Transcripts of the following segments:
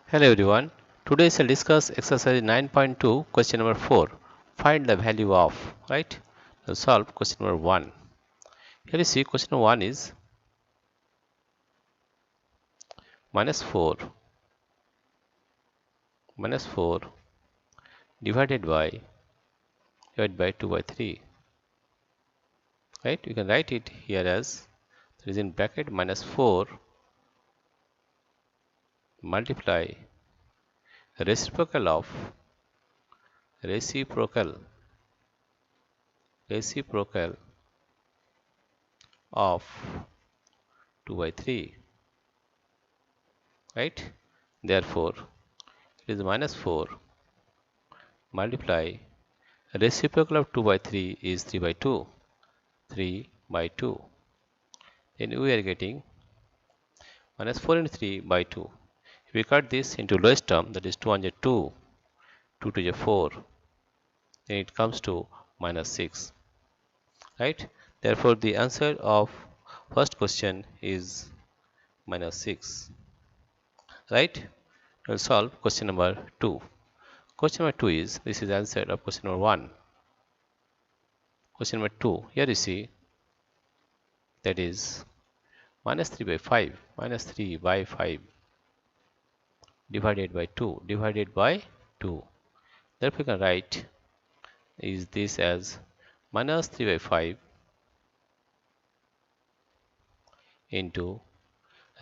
Hello everyone. Today I'll discuss exercise 9.2 question number 4. Find the value of, right? Now solve question number 1. Here you see question number 1 is minus 4 divided by 2 by 3. Right? You can write it here as there is in bracket minus 4 multiply reciprocal of reciprocal of 2 by 3. Right? Therefore, it is minus 4 multiply reciprocal of 2 by 3 is 3 by 2. 3 by 2. Then we are getting minus 4 into 3 by 2. If we cut this into lowest term, that is 2 1 2, 2 2 4, then it comes to minus 6. Right? Therefore, the answer of first question is minus 6. Right? We'll solve question number 2. Question number 2 is, this is the answer of question number 1. Question number 2, here you see, that is minus 3 by 5, minus 3 by 5 divided by 2, divided by 2. Therefore, we can write is this as minus 3 by 5 into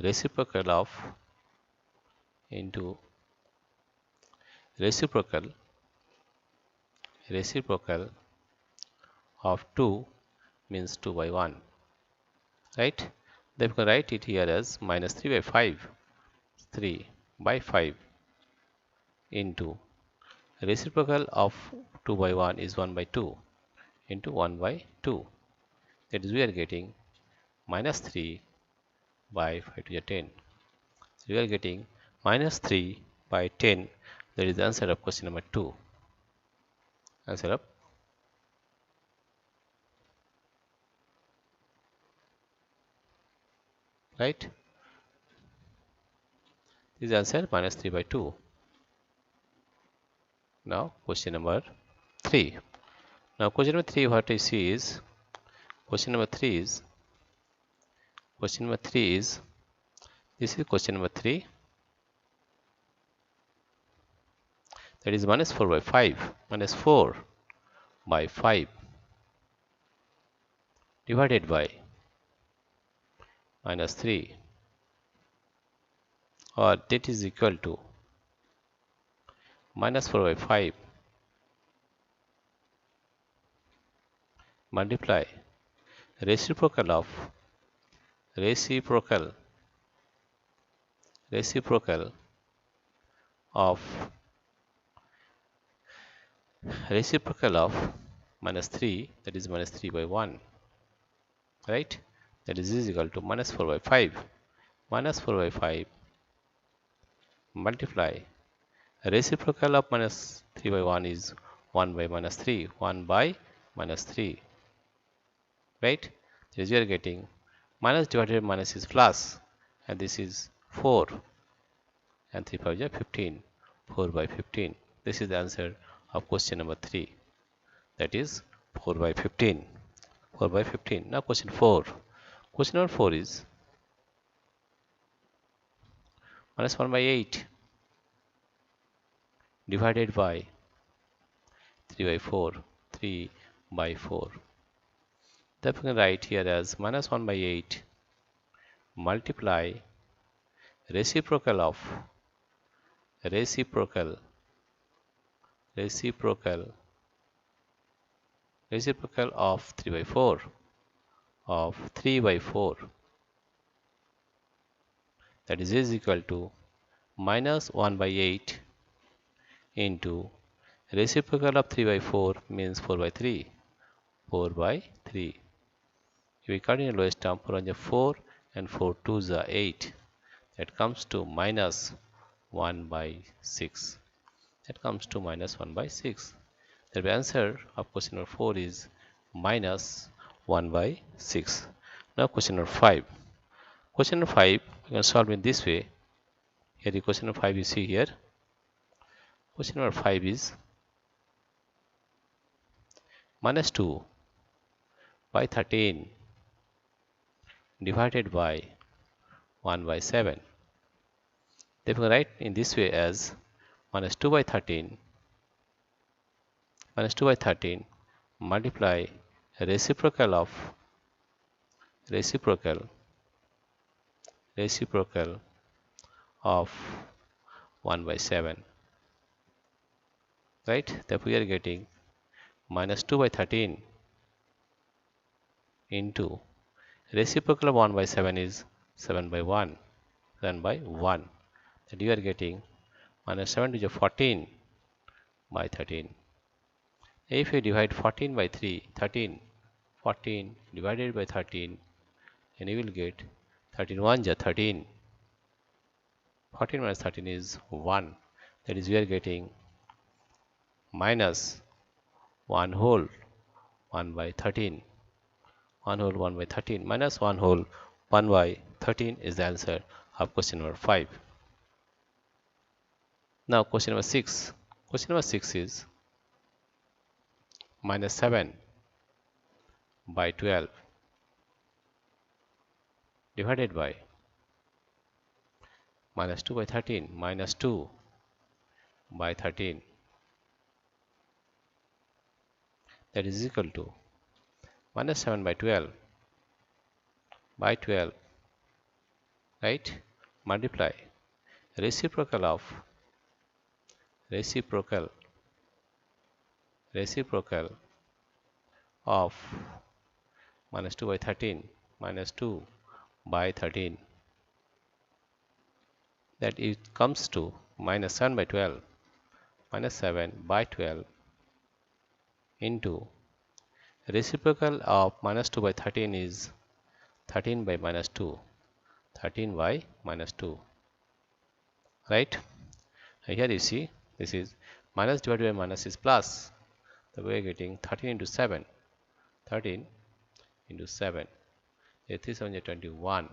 reciprocal of reciprocal of 2 means 2 by 1. Right? Then we can write it here as minus 3 by 5, 3 by 5 into reciprocal of 2 by 1 is 1 by 2 into 1 by 2. That is, we are getting minus 3 by 5 to the 10. So we are getting minus 3 by 10. That is the answer of question number 2. Answer of right. This is answer minus 3 by 2. Now question number 3. Now question number 3, what I see is question number 3 is this is question number 3, that is minus 4 by 5, minus 4 by 5 divided by minus 3, or that is equal to minus 4 by 5 multiply reciprocal of reciprocal of minus 3, that is minus 3 by 1. Right? That is equal to minus 4 by 5. Minus 4 by 5 multiply reciprocal of minus 3 by 1 is 1 by minus 3. 1 by minus 3. Right? That is, we are getting minus divided by minus is plus, and this is 4, and 3 5 is 15. 4 by 15. This is the answer of question number 3. That is 4 by 15. 4 by 15. Now question 4. Question number 4 is minus 1 by 8 divided by 3 by 4. 3 by 4. Therefore, we can write here as minus 1 by 8 multiply reciprocal of 3 by 4 of 3 by 4, that is equal to minus 1 by 8 into reciprocal of 3 by 4 means 4 by 3. 4 by 3. If we cut in the lowest term, 4 1 4 and 4 2 is 8. That comes to minus 1 by 6. That comes to minus 1 by 6. The answer of question number 4 is minus 1 by 6. Now question number 5. Question number 5, we can solve in this way. Here the question number 5 you see here. Question number 5 is minus 2 by 13 divided by 1 by 7. Therefore, write in this way as minus 2 by 13 multiply reciprocal of 1 by 7. Right? Therefore, we are getting minus 2 by 13 into reciprocal of 1 by 7 is 7 by 1. That you are getting minus 7 to the 14 by 13. If you divide 14 by 13 divided by 13, then you will get 13 1 ja 13. 14 minus 13 is 1. That is, we are getting minus 1 whole 1 by 13. 1 whole 1 by 13 minus 1 whole 1 by 13 is the answer of question number 5. Now question number 6. Question number 6 is minus 7 by 12 divided by minus 2 by 13 minus 2 by 13, that is equal to minus 7 by 12 right, multiply reciprocal of minus 2 by 13 minus 2 by 13, that it comes to minus 7 by 12 into reciprocal of minus 2 by 13 is 13 by minus 2, right? Here you see this is minus divided by minus is plus, so we are getting 13 into 7, 3 7 is 21,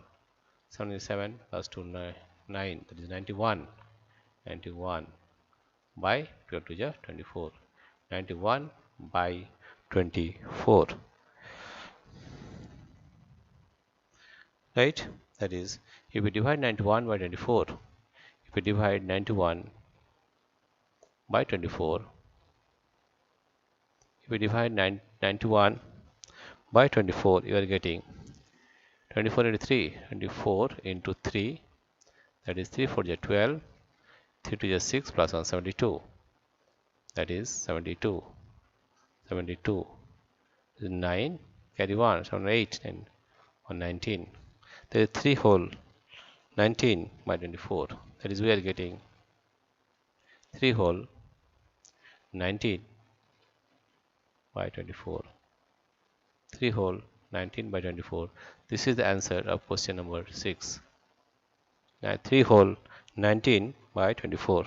77 plus 2 9, that is 91 by 12 to the 24, 91 by 24, right? That is, if we divide 91 by 24, if we divide 91 by 24, if we divide 91 by 24, you are getting 24 into 3, 24 into 3, that is 3 4 is 12, 3 2 is 6 plus 1 72, that is 72 is 9, carry 1 7 8 and 1 19, there is 3 whole 19 by 24, that is we are getting 3 whole 19 by 24, 3 whole 19 by 24. This is the answer of question number 6. Now 3 whole 19 by 24.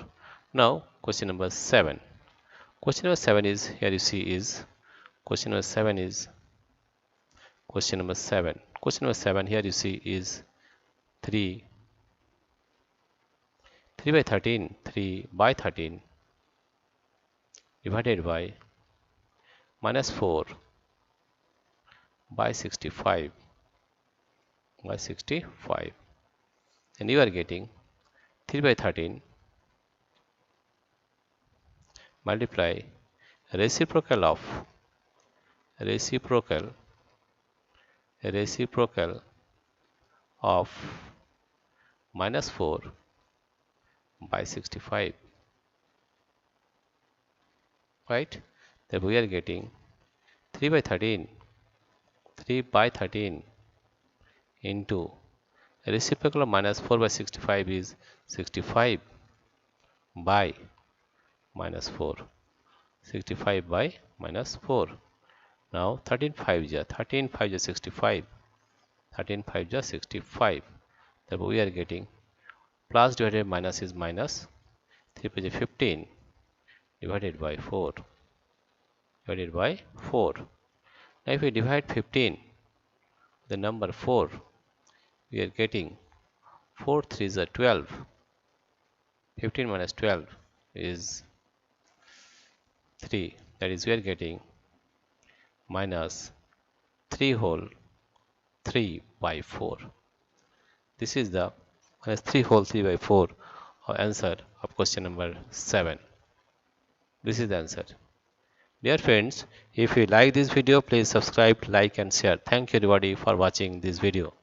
Now question number 7. Question number 7 is, here you see is question number 7 is question number 7. Question number 7 here you see is 3 by 13 divided by minus 4 by 65 and you are getting 3 by 13 multiply reciprocal of minus 4 by 65, right? Then we are getting 3 by 13 into reciprocal of minus 4 by 65 is 65 by minus 4, 65 by minus 4. Now 13 5 is 65, 13 5 is 65. Therefore we are getting plus divided by minus is minus, 3 is 15 divided by 4. Now if we divide 15 the number 4, we are getting 4 3 is 12, 15 minus 12 is 3. That is, we are getting minus 3 whole 3 by 4. This is the minus 3 whole 3 by 4 answer of question number 7. This is the answer. Dear friends, if you like this video, please subscribe, like and share. Thank you everybody for watching this video.